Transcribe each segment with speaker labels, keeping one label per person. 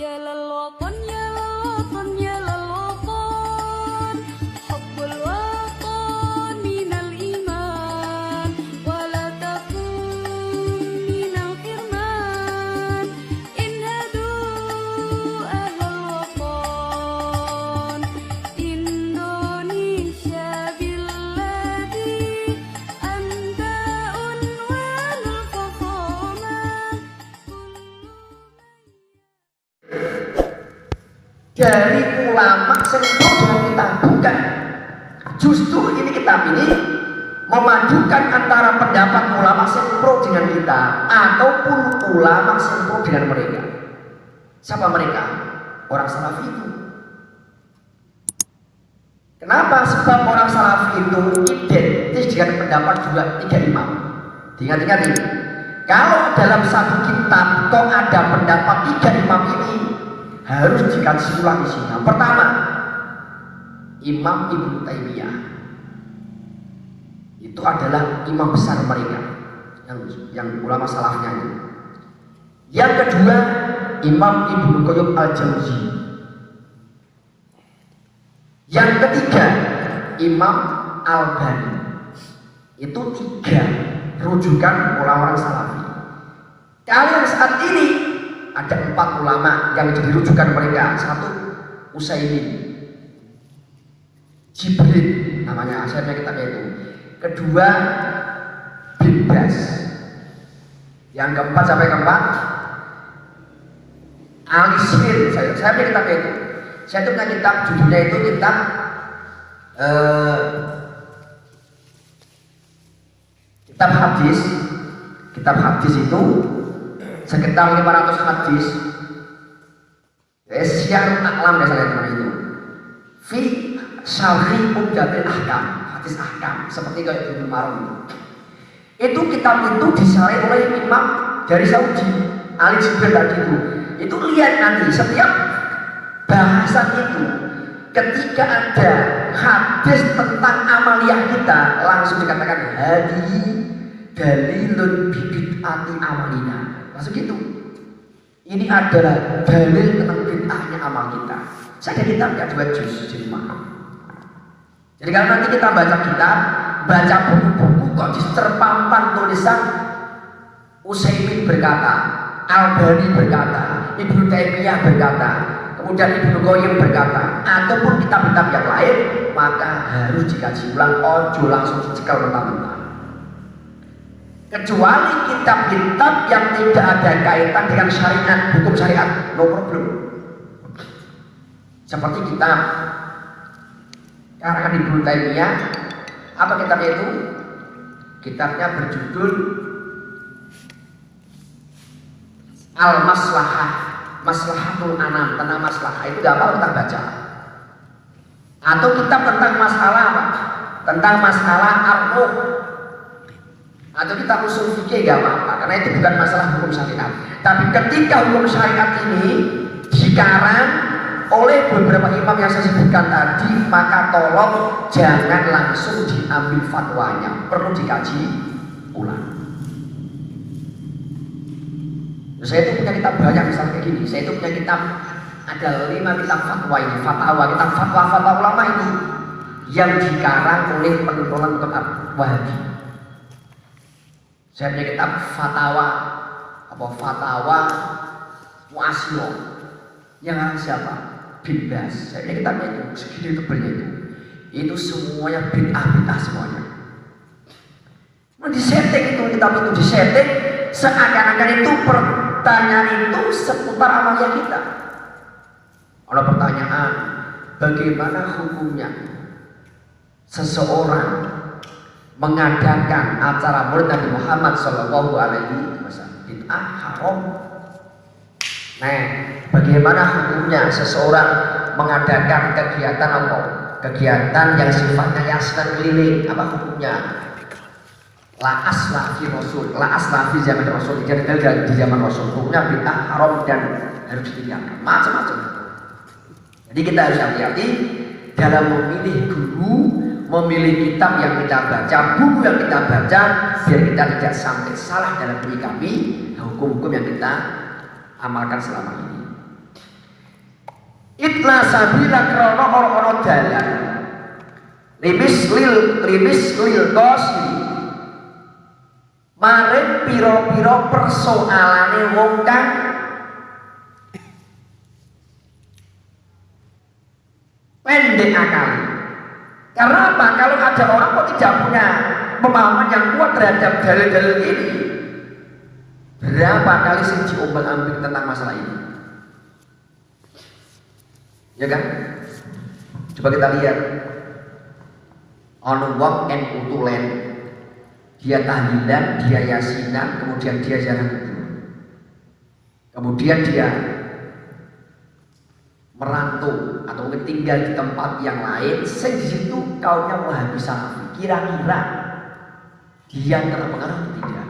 Speaker 1: يا للوطن يا للوطن يا للوطن حب الوطن من الإيمان ولا تكن من الحرمان انهدوا أهل الوطن إندونيسيا بلادي أنت عنوان الفخامة
Speaker 2: dari ulama sentuh dengan kita bukan. Justru ini kita pilih memadukan antara pendapat ulama sempro dengan kita ataupun ulama sempro dengan mereka. Siapa mereka? Orang Salafi itu. Kenapa? Sebab orang Salafi itu identik dengan pendapat juga tiga imam. Ingat-ingat ini. Kalau dalam satu kitab kok ada pendapat tiga imam ini, harus dikaji ulang isinya. Pertama, Imam Ibnu Taimiyah itu adalah imam besar mereka, yang ulama salafnya itu. Yang kedua, Imam Ibnu Qayyim Al-Jauzi. Yang ketiga, Imam Al-Albani. Itu tiga rujukan ulama salafi. Kalian saat ini ada 4 ulama yang jadi rujukan mereka. Satu, Utsaimin, Jibril namanya, asalnya kitabnya itu. Kedua, Bin Baz. Yang keempat sampai keempat, Al-Isfir. Saya punya kitabnya itu. Saya itu punya kitab, judulnya itu kitab kitab hadis. Kitab hadis itu sekitar 500 hadis. Syiarul Aqlam misalnya teman itu. Fi Syarhi Umdatul Ahkam, hadis ahkam seperti kayak Ibnu Marum. Itu kitab itu disalin oleh imam dari Saudi, Ali Jibril tadi itu. Itu lihat nanti setiap bahasan itu ketika ada hadis tentang amaliyah kita langsung dikatakan hadi dalilun bid'ati amalina. Langsung gitu. Ini adalah dalil tentang bid'ahnya amal kita. Saya kitabnya 2 juz jadi mahal. Jadi kalau nanti kita baca kitab, baca buku-buku kok terpampang tulisan Utsaimin berkata, Albani berkata, Ibnu Taimiyah berkata, kemudian Ibnu Qayyim berkata, ataupun kitab-kitab yang lain, maka harus dikaji ulang, ojo langsung dicekal mentah-mentah. Kecuali kitab-kitab yang tidak ada kaitan dengan syariat, hukum syariat, no problem. Seperti kitab karangan Ibnu Taimiyah, apa kitabnya itu? Kitabnya berjudul Al-Maslahah, Maslahatul Anam, tentang maslahah. Itu gak apa kita baca. Atau kitab tentang masalah apa? Tentang masalah ar-ruh. Atau kita usul fikih gak apa-apa, karena itu bukan masalah hukum syariat. Tapi ketika hukum syariat ini dikarang oleh beberapa imam yang saya sebutkan tadi, maka tolong jangan langsung diambil fatwanya, perlu dikaji ulang. Saya itu punya kitab banyak, misalnya kayak gini. Saya itu punya kitab, ada 5 kitab fatwa ini, kitab fatwa ulama ini yang dikarang oleh penuturan Wahabi. Saya punya kitab fatwa Mu'asilo yang siapa? Bin Baz. Saya punya kitabnya itu, segini tebelnya itu. Itu semuanya bid'ah semuanya. Mau disetting itu, kitab itu disetting seakan-akan itu pertanyaan itu seputar amalnya kita. Kalau pertanyaan, bagaimana hukumnya seseorang mengadakan acara Maulid Nabi Muhammad Shallallahu Alaihi Wasallam, bid'ah haram. Nah, bagaimana hukumnya seseorang mengadakan kegiatan apa? Kegiatan yang sifatnya yasin keliling, apa hukumnya? La asla fi Rasul, la asla fi zaman Rasul, tidak di zaman Rasul. Hukumnya bid'ah haram dan harus ditinggalkan. Macam-macam. Jadi kita harus hati-hati dalam memilih guru, memilih kitab yang kita baca, buku yang kita baca, biar kita tidak sampai salah dalam menyikapi hukum-hukum yang kita amalkan selama ini. Itla sabila krono ono dalan. Limis lil kosi. Maring piro-piro persoalane wong kang pendek akal. Karena apa? Kalau ada orang kok tidak punya pemahaman yang kuat terhadap dalil-dalil ini, berapa kali sih diombang-ambing tentang masalah ini? Ya kan? Coba kita lihat. Ono wong NU tulen, dia tahlilan, dia yasinan, kemudian dia jarang kubur. Kemudian dia merantau atau mungkin tinggal di tempat yang lain, di situ kaumnya Wahabi Salafi. Kira-kira dia terpengaruh atau tidak?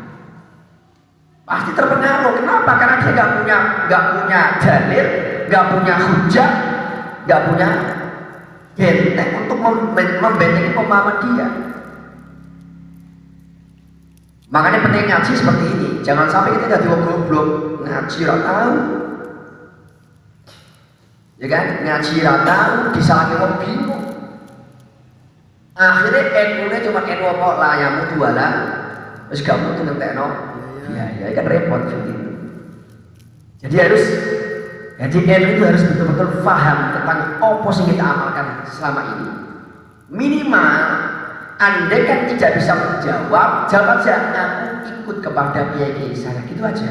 Speaker 2: Pasti terpengaruh. Kenapa? Karena dia nggak punya dalil, nggak punya hujah, nggak punya benteng untuk membentengi pemahaman dia. Makanya penting ngaji seperti ini. Jangan sampai kita jadi goblok ngaji ora tahu. Ya kan? Ngaji ora tahu, disalahke wong bingung. Akhirnya NU-nya cuma NU apa layamu duala. Terus gak mungkin ngentekno. Ya kan repot seperti itu. Jadi NU itu harus betul-betul paham tentang apa yang kita amalkan selama ini. Minimal Anda kan tidak bisa menjawab, jawab aja aku ikut kepada kiai saya, gitu aja.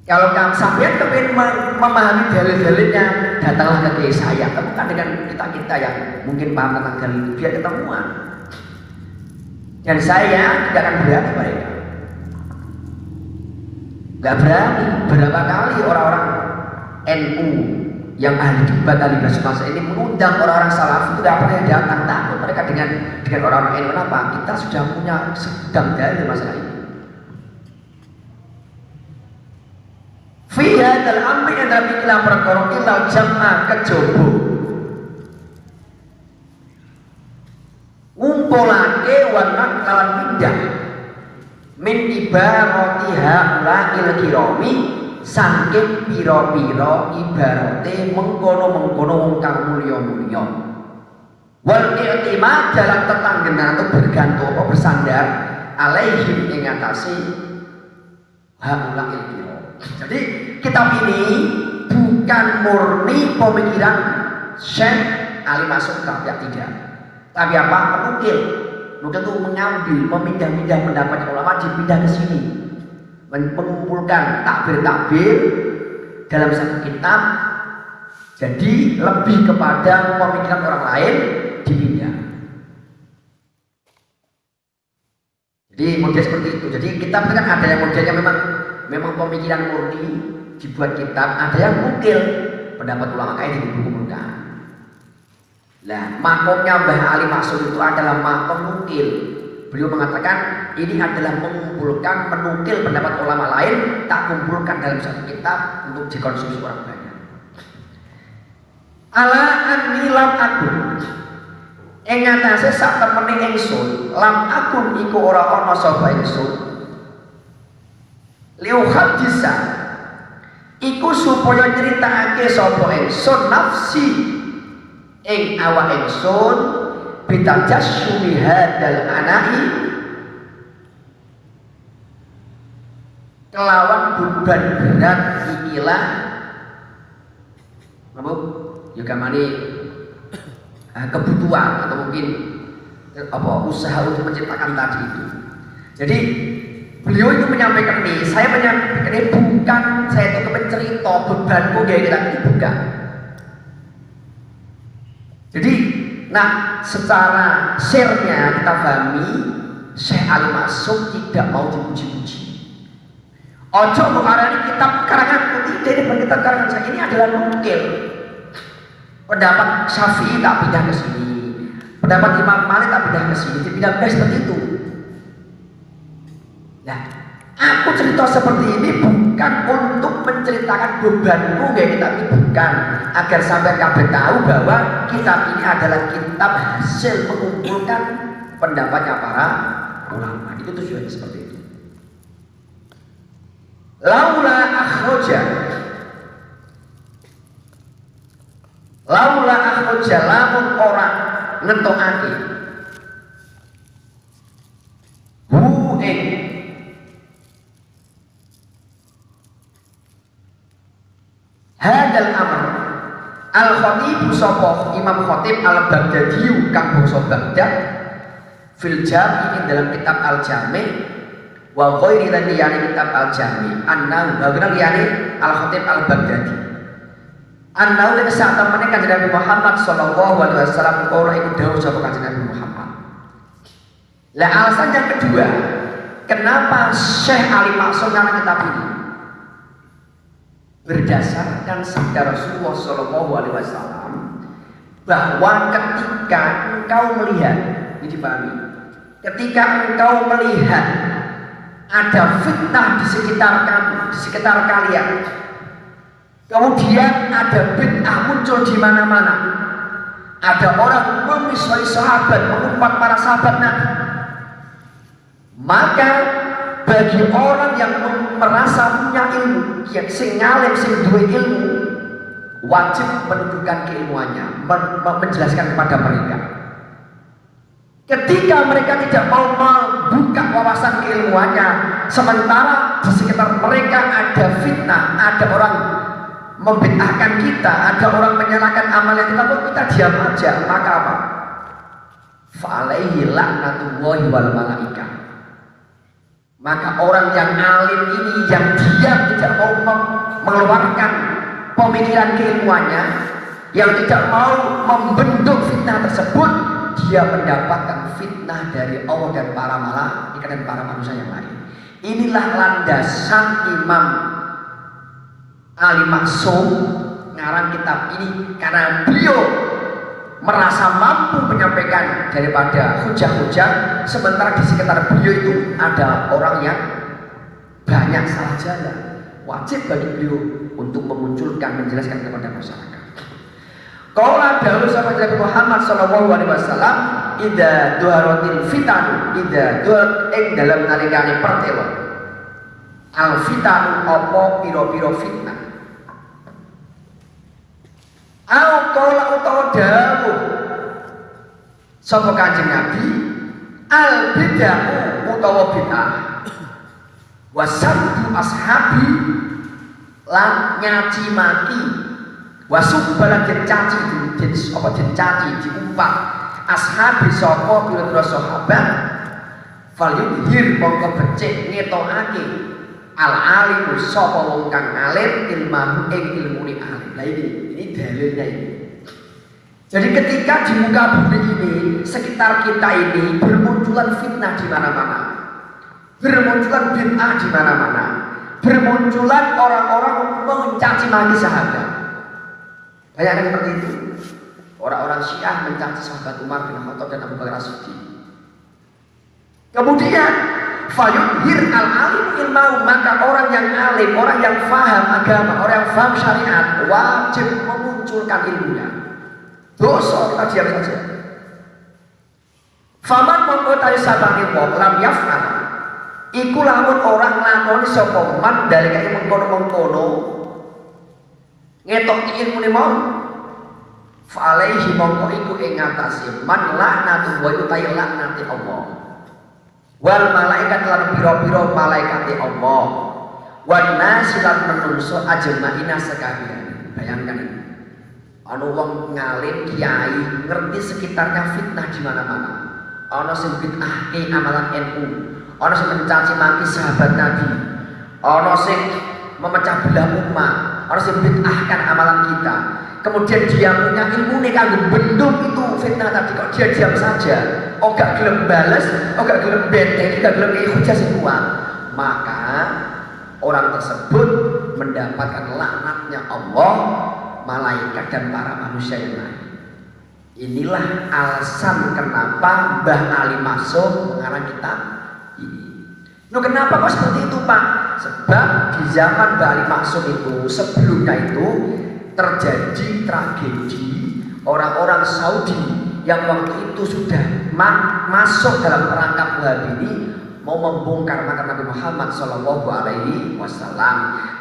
Speaker 2: Kalau kamu sampai kepengen memahami dalil-dalilnya, datanglah ke kiai saya. Temukan dengan kita yang mungkin paham tentang dalil itu, biar ketemuan. Dan saya tidak akan berani mereka. Gak berani. Berapa kali orang-orang NU yang ahli debat ahli nasional ini mengundang orang-orang salaf itu tidak pernah datang, takut mereka dengan orang-orang NU. Kenapa? Kita sudah punya segudang dalil masalah ini. Fi hadzal amri anda bikilah perkara ilal jam'a kejobo ngumpulake wanak kalan pindah min ibarati haula'il kirami saking pira-pira ibarate mengkono-mengkono wong kang mulya-mulya wal i'timad dalam tetanggenan atau bergantung atau bersandar alaihim ing atase haula'il kirami. Jadi kitab ini bukan murni pemikiran Syekh Ali Masuk tidak, tapi apa? Menukil itu mengambil, memindah-mindah pendapat ulama, dipindah ke sini, mengumpulkan takbir-takbir dalam satu kitab. Jadi lebih kepada pemikiran orang lain dipindah. Jadi model seperti itu. Jadi kitab itu kan ada yang modelnya memang pemikiran murni dibuat kitab, ada yang mungkil pendapat ulama kayak dikumpulkan. Nah, makomnya Mbah Ali Maksud itu adalah makom mungkil. Beliau mengatakan ini adalah mengumpulkan, menukil pendapat ulama lain, tak kumpulkan dalam satu kitab untuk dikonsumsi orang banyak. Ala anni lam akun ing atase sak temene ingsun, lam akun iku ora ana sapa ingsun. Liuhadisa iku supaya nyeritakake sapa ingsun nafsi ing awak ingsun bitajassumi hadal anai kelawan beban berat ikilah apa juga mani kebutuhan atau mungkin apa usaha untuk menciptakan tadi itu. Jadi beliau itu menyampaikan ini, saya menyampaikan ini bukan saya itu mencerita bebanku kayak kita ini bukan. Jadi, nah secara share-nya kita pahami Syekh Ali Masuk tidak mau dipuji-puji. Ojo mengarani kitab karangan putih dari kitab karangan saya ini adalah nukil. Pendapat Syafi'i tak pindah ke sini, pendapat Imam Malik tak pindah ke sini, pindah-pindah seperti itu. Nah, aku cerita seperti ini bukan untuk menceritakan bebanku kayak kitab ini, bukan, agar sampai kabeh tahu bahwa kitab ini adalah kitab hasil mengumpulkan pendapatnya para ulama. Itu tujuannya seperti itu. Laula akhroja Laula aku jalamun orang ngetokake hu ing hadal amr al-khatib sapa Imam Khatib al-Baghdadi kang bangsa Baghdad fil jami ing dalam kitab al-jami wa ghairi lan liyane kitab al-jami anna bagna liyane al-Khatib al-Baghdadi anna lek sak temene Kanjeng Nabi Muhammad sallallahu alaihi wasallam ora iku dawuh sapa Kanjeng Nabi Muhammad. Lah alasan yang kedua, kenapa Syekh Ali Maksum ngarang kitab ini? Berdasarkan sabda Rasulullah sallallahu alaihi wasallam bahwa ketika engkau melihat, ini dipahami, ketika engkau melihat ada fitnah di sekitar kamu, di sekitar kalian, kemudian ada bid'ah muncul di mana-mana, ada orang memusuhi sahabat, mengumpat para sahabat Nabi, maka bagi orang yang merasa punya ilmu, yang sing ngalim, sing duwe ilmu, wajib menunjukkan keilmuannya, menjelaskan kepada mereka. Ketika mereka tidak mau membuka wawasan keilmuannya, sementara di sekitar mereka ada fitnah, ada orang membid'ahkan kita, ada orang menyalahkan amal yang kita buat, kita diam aja, maka apa? Fa'alaihi laknatullahi wal malaikah. Maka orang yang alim ini, yang diam tidak mau mengeluarkan pemikiran keilmuannya, yang tidak mau membendung fitnah tersebut, dia mendapatkan fitnah dari Allah dan para malaikat dan para manusia yang lain. Inilah landasan Imam Ali Maksum ngarang kitab ini, karena beliau merasa mampu menyampaikan daripada hujah-hujah, sementara di sekitar beliau itu ada orang yang banyak salah jalan. Wajib bagi beliau untuk memunculkan, menjelaskan kepada masyarakat. Qala dawuh sahabat Nabi Muhammad sallallahu alaihi wasallam, idza duharatil fitanu, idza duharat ing dalam nalikane pertelo. Al fitanu apa pira-pira fitnah. Au qala utawa dawuh sapa Kanjeng Nabi, al bid'ah utawa bid'ah wasabbu ashabi lan nyaci maki wasubbalan dicaci diumpat ashabi sapa pira-pira sahabat falyudhir mongko becik ngetokake al alimu sapa wong kang alim ilmu ing ilmune alim. Lah ini dalilnya ini. Jadi ketika di muka bumi ini, sekitar kita ini bermunculan fitnah di mana-mana, bermunculan bid'ah di mana-mana, bermunculan orang-orang mencaci maki sahabat. Banyak yang seperti itu. Orang-orang Syiah mencaci sahabat Umar bin Khattab dan Abu Bakar As-Siddiq. Kemudian fayudhir al-alim ilmu, maka orang yang alim, orang yang faham agama, orang yang faham syariat wajib memunculkan ilmunya. Dosa kita diam saja. Faman mengkotai sabani wong lam yaf'al, iku lamun orang nglakoni sapa man dalika mengkono-mengkono ngetok ilmune mau, fa'alaihi mongko iku ing ngatasi man laknatu wa utai laknati Allah. Wal malaikat lan pira-pira malaikate Allah. Wan nasi lan menungso ajmaina sekalian. Bayangkan ini. Anu wong ngalim kiai ngerti sekitarnya fitnah di mana-mana. Ana sing bid'ahke amalan NU, ana sing mencaci maki sahabat Nabi, ana sing memecah belah umat, ana sing bid'ahkan amalan kita. Kemudian dia punya ilmu nih kanggo bendung itu fitnah tadi, kok dia diam saja, oh gak gelem bales, oh gak gelem benteng, gak gelem hujah sing kuat, maka orang tersebut mendapatkan laknatnya Allah, malaikat dan para manusia yang lain. Inilah alasan kenapa Mbah Ali Maksum mengarang kitab ini. Loh, kenapa kok seperti itu Pak? Sebab di zaman Mbah Ali Maksum itu, sebelumnya itu terjadi tragedi orang-orang Saudi yang waktu itu sudah masuk dalam perangkap Wahabi ini, mau membongkar makam Nabi Muhammad SAW.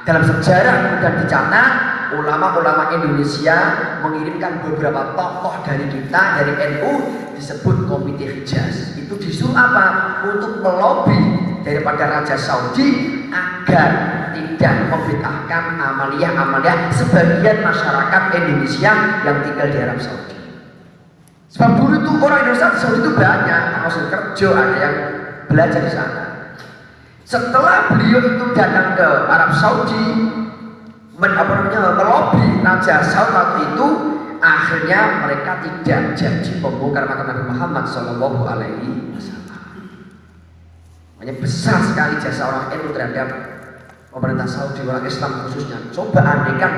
Speaker 2: Dalam sejarah kemudian dicatat ulama-ulama Indonesia mengirimkan beberapa tokoh dari kita, dari NU, disebut Komite Hijaz. Itu disuruh apa? Untuk melobi daripada Raja Saudi agar tidak membid'ahkan amaliyah-amaliyah sebagian masyarakat Indonesia yang tinggal di Arab Saudi. Sebab dulu itu orang Indonesia di Saudi itu banyak, maksud kerja, ada yang belajar di sana. Setelah beliau itu datang ke Arab Saudi, melobi Raja Saudi itu, akhirnya mereka tidak jadi membongkar makam Nabi Muhammad Shallallahu Alaihi Wasallam. Makanya besar sekali jasa orang NU terhadap pemerintah Saudi, orang Islam khususnya. Coba andaikan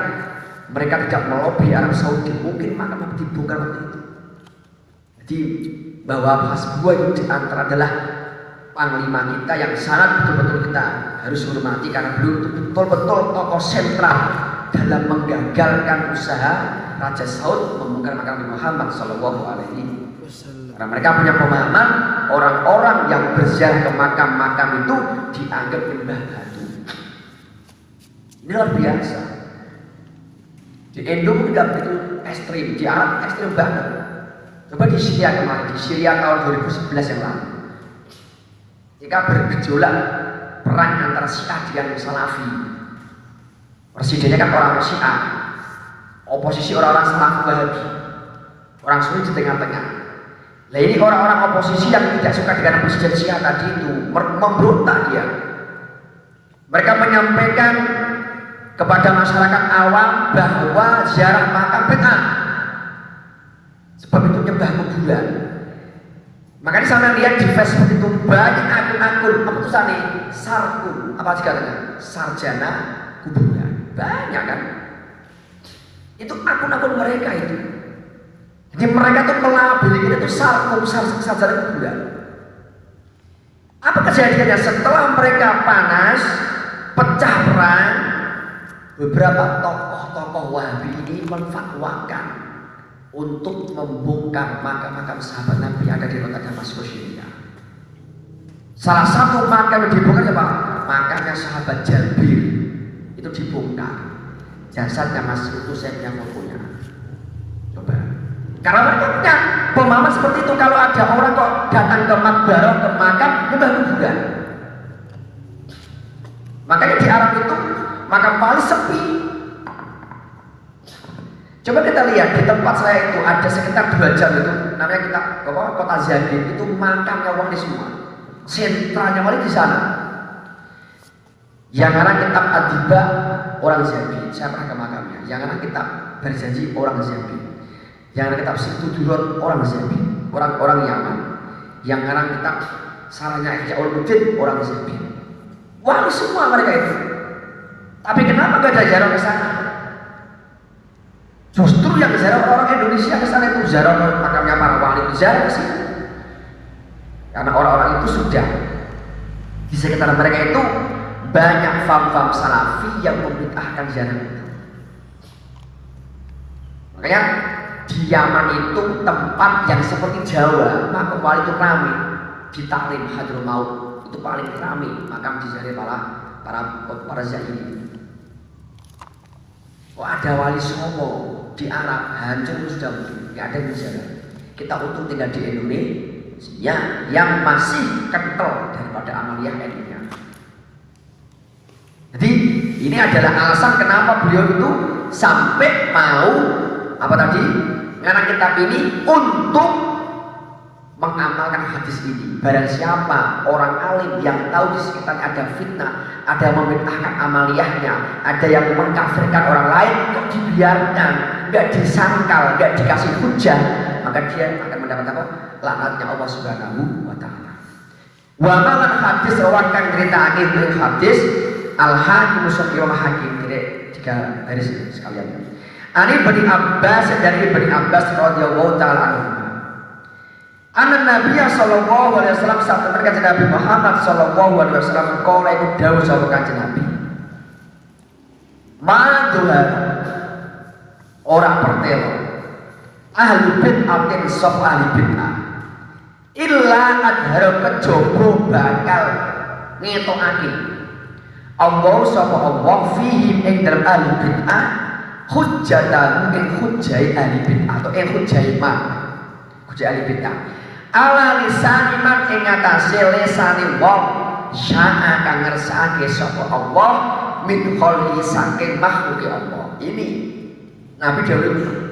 Speaker 2: mereka tidak melobi Arab Saudi, mungkin makam Nabi dibongkar waktu itu. Jadi bahwa Hasbuah itu antara adalah panglima kita yang sangat betul-betul kita harus hormati, karena beliau itu betul-betul tokoh sentral dalam menggagalkan usaha Raja Saud membongkar makam Nabi Muhammad Shallallahu Alaihi Wasallam. Karena mereka punya pemahaman orang-orang yang berziarah ke makam-makam itu dianggap nyembah batu. Ini luar biasa. Di Indo tidak begitu ekstrim, di Arab ekstrim banget. Coba di Syria kemarin, di Syria tahun 2011 yang lalu, jika bergejolak perang antara Syiah dengan Salafi, presidennya kan orang Syiah, oposisi orang-orang Salafi Wahabi, orang Sunni di tengah-tengah. Nah ini orang-orang oposisi yang tidak suka dengan presiden Syiah tadi itu memberontak dia. Mereka menyampaikan kepada masyarakat awam bahwa ziarah makam bid'ah, sebab itu nyembah kuburan. Makanya sampai lihat di Facebook itu banyak akun-akun apa tulisannya sarku, apa sih katanya, sarjana kuburan, banyak kan? Itu akun-akun mereka itu. Jadi mereka tuh melabeli kita itu sarku, sarjana kuburan. Apa kejadiannya? Setelah mereka panas, pecah perang, beberapa tokoh-tokoh Wahabi ini menfatwakan untuk membongkar makam-makam sahabat Nabi yang ada di kota Damaskus Syria. Salah satu makam yang dibongkar siapa? Makamnya sahabat Jabir itu dibongkar. Jasadnya masih itu, saya punya fotonya. Coba. Karena mereka punya pemahaman seperti itu, kalau ada orang kok datang ke makbarah, ke makam, nyembah kuburan. Makanya di Arab itu makam paling sepi. Coba kita lihat di tempat saya itu ada sekitar 2 jam itu, namanya kita kota Zabin, itu makamnya wali semua, sentralnya wali di sana. Yang karena kitab Adibah orang Zabin, saya pernah ke makamnya. Yang karena kitab Berjanji orang Zabin, yang karena kitab Situdurun orang Zabin, orang-orang Yaman. Yang karena kitab Saranya Ihya Ulumuddin orang Zabin, wali semua mereka itu. Tapi kenapa gak ada jarang ke sana? Justru yang ziarah orang Indonesia ke sana itu ziarah makamnya para wali, ziarah ke sini. Karena orang-orang itu sudah di sekitar mereka itu banyak faham-faham salafi yang membid'ahkan ziarah itu. Makanya di Yaman itu tempat yang seperti Jawa, makam wali itu ramai. Di Taklim Hadramaut itu paling ramai makam diziarah para zaini. Oh ada wali Songo di Arab, hancur sudah mungkin, nggak ada yang bisa. Kita untung tinggal di Indonesia yang masih kental daripada amaliyah NU-nya. Jadi ini adalah alasan kenapa beliau itu sampai mau apa tadi ngarang kitab ini untuk mengamalkan hadis ini. Barang siapa orang alim yang tahu di sekitarnya ada fitnah, ada yang membid'ahkan amaliyahnya, ada yang mengkafirkan orang lain, kok dibiarkan, nggak disangkal, nggak dikasih hujah, maka dia akan mendapat apa? Laknatnya Allah Subhanahu wa Ta'ala. Wa malan hadis rawakan cerita akhir hadis Al-Hakim Musaqqirul Hakim, tiga dari sekalian. Ani Ibnu Abbas, dari Ibnu Abbas radhiyallahu taala anhu. Anak Nabi sallallahu alaihi wasallam saat berkata Nabi Muhammad sallallahu alaihi wasallam qala iku dawuh sapa kanjeng Nabi. Madhur ora pertelo ahli bid'atin saf ahli bid'ah illa adhara kejaba bakal ngetokake Allah sapa Allah fihim ing dalem ahli bid'ah hujjatan hujjai ahli bid'ah atau hujjai man hujjai ahli bid'ah ala lisani man ing atase lesane wong syaa kang ngersakake sapa Allah min kholqi saking makhluk Allah. Ini Nabi dawuh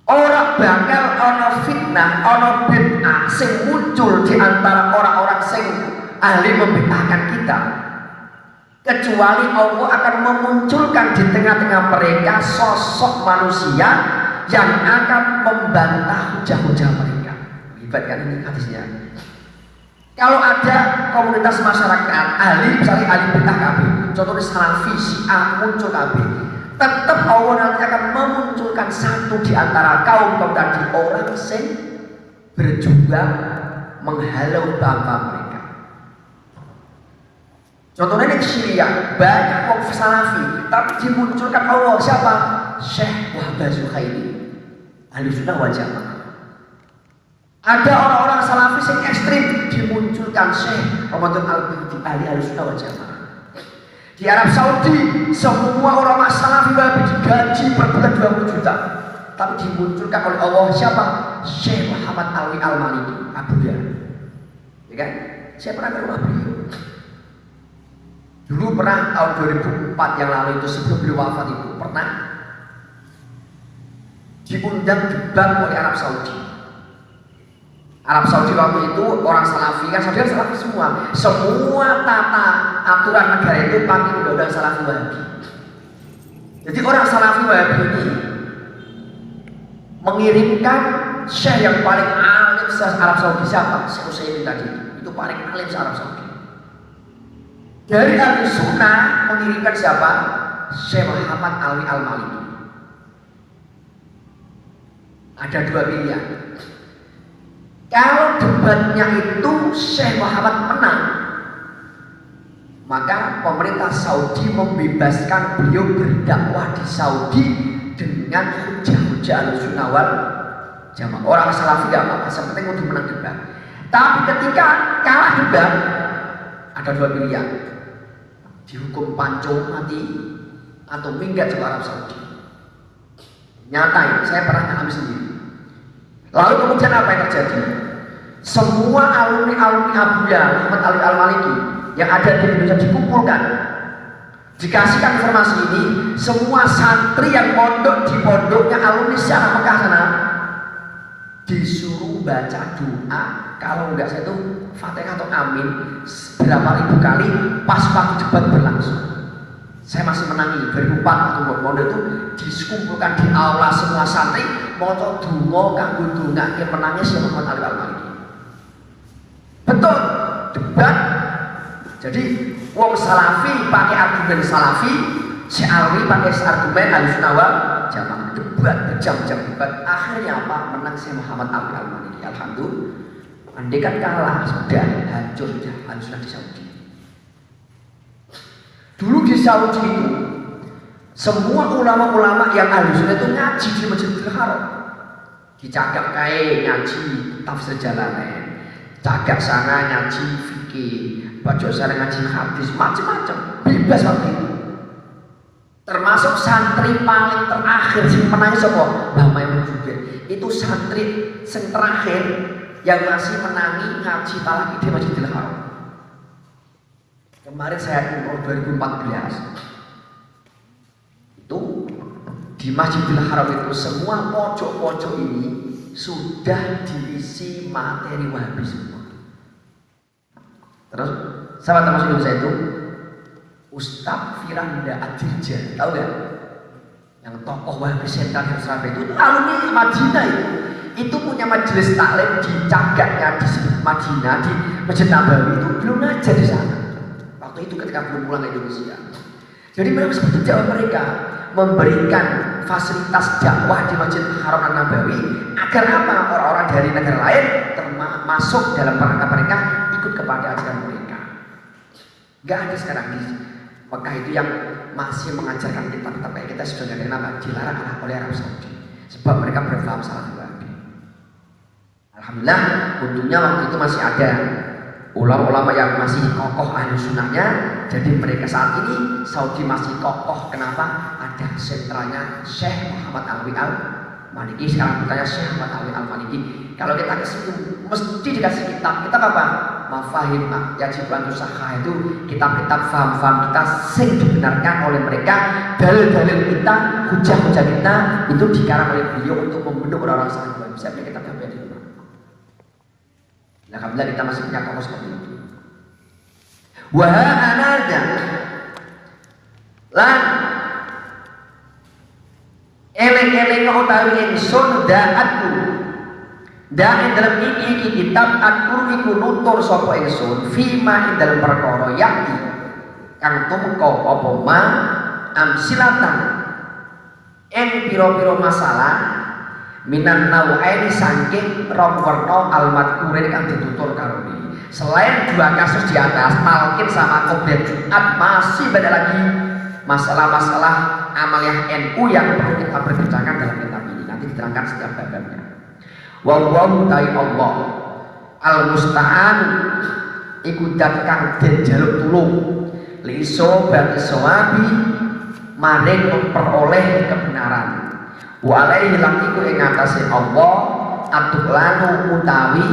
Speaker 2: ora bakal ana fitnah, ana bid'ah sing muncul di antara orang-orang sing ahli membid'ahkan kita kecuali Allah akan memunculkan di tengah-tengah mereka sosok manusia yang akan membantah hujah-hujah mereka. Ibaratkan ini hadisnya. Kalau ada komunitas masyarakat ahli, misalnya ahli bid'ah kabeh, contohnya salafi, syiah muncul kabeh, tetap Allah nanti akan memunculkan satu di antara kaum tadi orang yang berjuang menghalau bangsa mereka. Contohnya di Syria banyak kaum salafi, tapi dimunculkan Allah siapa? Syekh Wahbah Zuhaili, ahli sunnah wal jamaah. Ada orang-orang salafi yang ekstrim dimunculkan Syekh Ramadan Al-Bindi ahli sunnah wal jamaah. Di Arab Saudi semua orang salafi Wahabi digaji per bulan 20 juta, tapi dimunculkan oleh Allah siapa? Syekh Muhammad Alwi Al-Maliki Abuya, ya kan? Saya pernah ke rumah beliau dulu, pernah tahun 2004 yang lalu itu, sebelum beliau wafat itu pernah diundang debat oleh Arab Saudi. Arab Saudi waktu itu orang salafi kan, saudara salafi semua tata aturan negara itu pakai undang-undang salafi Wahabi. Jadi orang salafi Wahabi ini mengirimkan syekh yang paling alim se Arab Saudi siapa? Syekh Utsaimin tadi, itu paling alim se Arab Saudi. Dari ahli sunnah mengirimkan siapa? Syekh Muhammad Alwi Al-Maliki. Ada dua pilihan. Kalau debatnya itu Syekh Muhammad menang, maka pemerintah Saudi membebaskan beliau berdakwah di Saudi dengan hujah-hujah al-sunnah wal jamaah. Orang salafi gak apa-apa, yang penting untuk menang debat. Tapi ketika kalah debat, ada dua pilihan: dihukum pancung mati atau minggat ke Arab Saudi. Nyata ini, saya pernah alami sendiri. Lalu kemudian apa yang terjadi? Semua alumni Abuya Muhammad Alwi Al-Maliki yang ada di Indonesia dikumpulkan, dikasihkan informasi ini. Semua santri yang pondok di pondoknya alumni secara Mekah sana disuruh baca doa, kalau enggak saya itu Fatihah atau Amin berapa ribu kali pas waktu debat berlangsung. Saya masih menangi 2004 waktu pondok itu dikumpulkan di aula semua santri maca donga kanggo ndongake menangis Syekh Muhammad Alwi Al-Maliki. Betul, debat. Jadi wong salafi pakai argumen salafi, si Alwi pakai argumen al-sunnah wal jamaah. Debat berjam-jam debat. Akhirnya apa? Menang Syekh Muhammad Alwi Al-Maliki. Alhamdulillah. Andai kan kalah sudah hancur sudah al-sunnah di Saudi. Dulu di Saudi itu semua ulama-ulama yang al-sunnah itu ngaji di Masjidil Haram. Dicagak kae ngaji tafsir Jalalain, cagak sana ngaji fikih, baca sana ngaji hadis, macam-macam, bebas waktu itu. Termasuk santri paling terakhir sing menangis apa? Mbah Maimun Zubair. Itu santri sing terakhir yang masih menangi ngaji talaki di Masjidil Haram. Kemarin saya umroh 2014. Itu di Masjidil Haram itu semua pojok-pojok ini sudah diisi materi Wahabi semua. Terus sahabat termasuk Indonesia itu Ustaz Firanda Adirja, tahu gak? Yang tokoh Wahabi sentral di Surabaya itu alumni Madinah itu punya majelis taklim di cagaknya di Madinah di Masjid Nabawi itu belum ngajar di sana. Waktu itu ketika belum pulang ke Indonesia. Jadi mereka seperti dakwah mereka memberikan fasilitas dakwah di Masjid Haram An-Nabawi agar apa? Orang-orang dari negara lain termasuk dalam perangkat mereka ikut kepada ajaran mereka. Gak ada sekarang di Mekah itu yang masih mengajarkan kitab-kitab kayak kita sudah ada nama dilarang oleh Arab Saudi sebab mereka berfaham salah Wahabi. Alhamdulillah, untungnya waktu itu masih ada ulama-ulama yang masih kokoh ahli sunnahnya Jadi mereka saat ini Saudi masih kokoh. Kenapa? Ada sentranya Syekh Muhammad Alwi Al-Maliki. Sekarang bertanya Syekh Muhammad Alwi Al-Maliki. Kalau kita ke situ mesti dikasih kitab. Kitab apa? Mafahim Yajiban Usaha, itu kitab-kitab faham-faham kita sing dibenarkan oleh mereka. Dalil-dalil kita, hujah-hujah kita itu dikarang oleh beliau untuk membentuk orang-orang sahabat. Bisa punya kitab di rumah. Alhamdulillah kita masih punya tokoh seperti itu. Wahai anada lan eleng-eleng utawi ingsun da'atku ing dalem iki kitab atkur iku nutur sapa ingsun fima ing dalem perkara yakti kang tumeka apa ma amsilatan ing pira-pira masalah minan nau'aini saking rong werna al-madkurin kang ditutur karone. Selain dua kasus di atas, talqin sama qobliyah Jumat, masih banyak lagi masalah-masalah amaliyah NU yang perlu kita perbincangkan dalam kitab ini. Nanti diterangkan setiap babnya. Wallahu ta'ala Allah al-musta'an iku dat kang den jaluk tulung liso bati sawabi maring memperoleh kebenaran. Wa alaihi lan iku ing atase Allah atuklanu utawi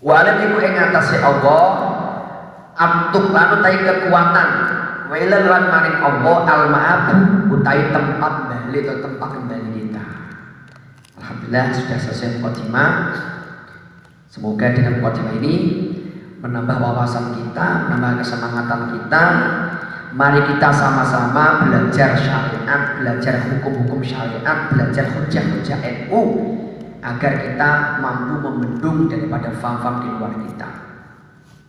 Speaker 2: wa alaihi iku ing atase Allah atuklanu tai kekuatan wailan lan maring Allah al-ma'abu utai tempat balik atau tempat kembali kita. Alhamdulillah sudah selesai mukadimah. Semoga dengan mukadimah ini menambah wawasan kita, menambah kesemangatan kita. Mari kita sama-sama belajar syariat, belajar hukum-hukum syariat, belajar hujah-hujah NU agar kita mampu membendung daripada faham-faham di luar kita.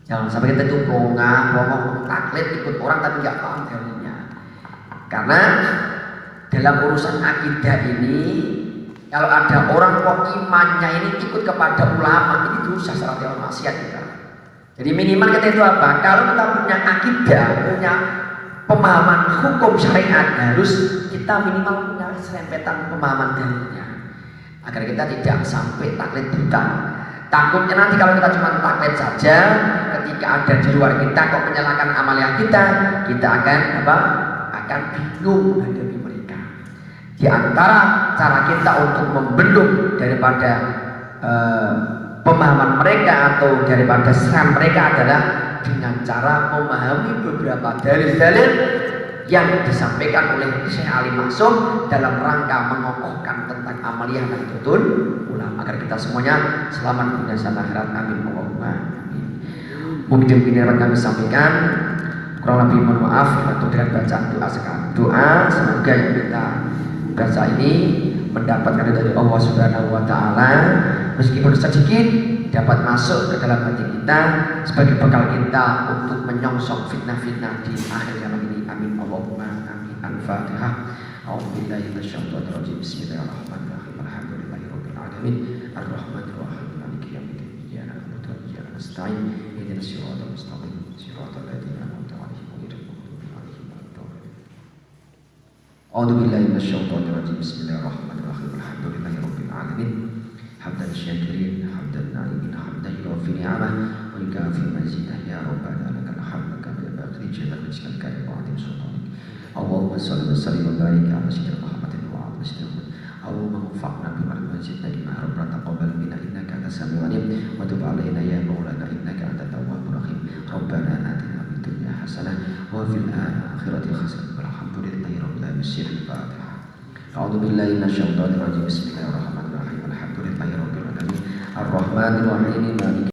Speaker 2: Jangan sampai kita itu ngomong taklid ikut orang tapi nggak paham dalilnya. Karena dalam urusan akidah ini, kalau ada orang kok imannya ini ikut kepada ulama, ini dosa secara teori maksiat kita. Jadi minimal kita itu apa? Kalau kita punya akidah, punya pemahaman hukum syariat, harus kita minimal punya serempetan pemahaman dalilnya agar kita tidak sampai taklid buta. Takutnya nanti kalau kita cuma taklid saja, ketika ada di luar kita kok menyalahkan amalia kita akan apa? Akan bingung menghadapi mereka. Di antara cara kita untuk membendung daripada pemahaman mereka atau daripada serangan mereka adalah dengan cara memahami beberapa dalil-dalil yang disampaikan oleh Syekh Ali Maksum dalam rangka mengokohkan tentang amaliyah Nahdlatul Ulama agar kita semuanya selamat dunia dan akhirat. Amin Allahumma amin. Mungkin ini yang kami sampaikan, kurang lebih mohon maaf untuk dengan bacaan doa sekarang. Doa semoga yang kita baca ini mendapatkan dari Allah Subhanahu wa taala, meskipun sedikit dapat masuk ke dalam hati kita sebagai bekal kita untuk menyongsong fitnah-fitnah di akhir zaman ini. Amin Allahumma amin. Al-Fatihah. A'udzubillahi minasyaitonir rajim. Bismillahirrahmanirrahim. Alhamdulillahirabbil alamin. Arrahmanir rahim. Maliki yaumiddin. Iyyaka na'budu wa iyyaka nasta'in. Ihdinas siratal mustaqim. Siratal ladzina an'amta 'alaihim ghairil maghdubi 'alaihim waladdallin. A'udzubillahi minasyaitonir rajim. Bismillahirrahmanirrahim. Alhamdulillahirabbil alamin. Hamdan syakirin, hamdan na'imin, hamdan yuwafi ni'amah wa yukafi mazidah ya Rabbana lakal hamdu kama yanbaghi li jalali wajhika wa 'azimi sultanik. Allahumma shalli wa sallim wa barik ala sayyidina Muhammadin wa ala alihi. Allahumma anfa'na bima 'allamtana ya Rabbana taqabbal minna innaka antas samiul 'alim wa tub 'alaina ya maulana innaka antat tawwabur rahim. Rabbana atina fid dunya hasanah wa fil akhirati hasanah walhamdulillahi rabbil alamin. Al-Fatihah. A'udzu billahi minasyaitonir rajim. Bismillahirrahmanirrahim. Alhamdulillahirabbil alamin. Ar-Rahmanir Rahim. Maliki